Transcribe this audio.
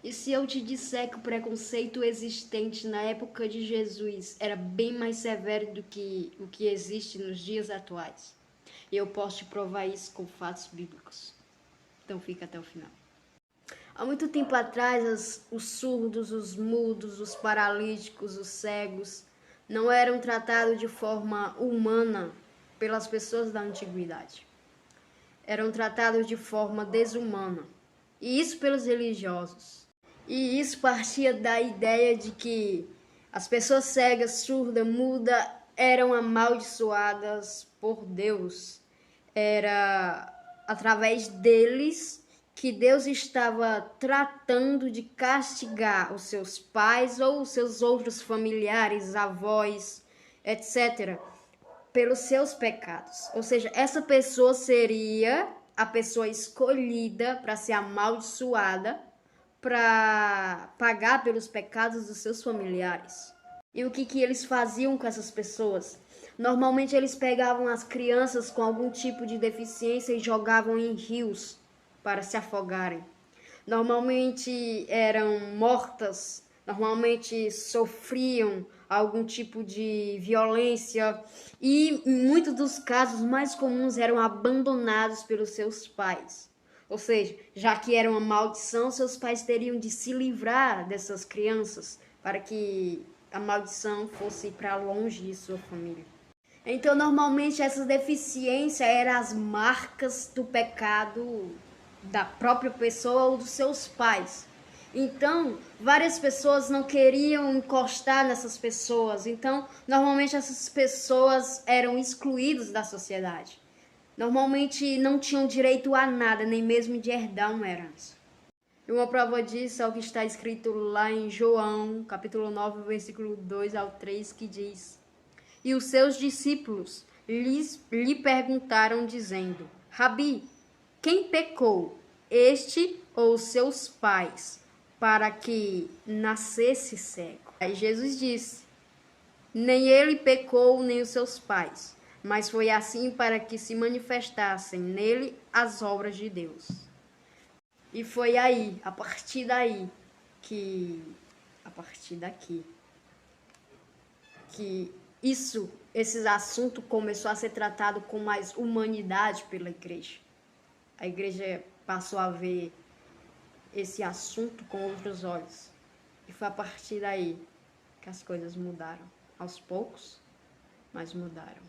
E se eu te disser que o preconceito existente na época de Jesus era bem mais severo do que o que existe nos dias atuais? E eu posso te provar isso com fatos bíblicos. Então fica até o final. Há muito tempo atrás, os surdos, os mudos, os paralíticos, os cegos não eram tratados de forma humana pelas pessoas da antiguidade. Eram tratados de forma desumana. E isso pelos religiosos. E isso partia da ideia de que as pessoas cegas, surdas, mudas eram amaldiçoadas por Deus. Era através deles que Deus estava tratando de castigar os seus pais ou os seus outros familiares, avós, etc., pelos seus pecados. Ou seja, essa pessoa seria a pessoa escolhida para ser amaldiçoada, para pagar pelos pecados dos seus familiares. E o que eles faziam com essas pessoas? Normalmente eles pegavam as crianças com algum tipo de deficiência e jogavam em rios para se afogarem. Normalmente eram mortas, normalmente sofriam algum tipo de violência e, em muitos dos casos mais comuns, eram abandonados pelos seus pais. Ou seja, já que era uma maldição, seus pais teriam de se livrar dessas crianças para que a maldição fosse para longe de sua família. Então, normalmente, essa deficiência eram as marcas do pecado da própria pessoa ou dos seus pais. Então, várias pessoas não queriam encostar nessas pessoas. Então, normalmente, essas pessoas eram excluídas da sociedade. Normalmente, não tinham direito a nada, nem mesmo de herdar uma herança. E uma prova disso é o que está escrito lá em João, capítulo 9, versículo 2 ao 3, que diz: E os seus discípulos lhe perguntaram, dizendo: Rabi, quem pecou, este ou os seus pais, para que nascesse cego? Aí Jesus disse: Nem ele pecou, nem os seus pais, mas foi assim para que se manifestassem nele as obras de Deus. E foi aí, a partir daí, a partir daqui, que esses assuntos começou a ser tratado com mais humanidade pela igreja. A igreja passou a ver esse assunto com outros olhos. E foi a partir daí que as coisas mudaram. Aos poucos, mas mudaram.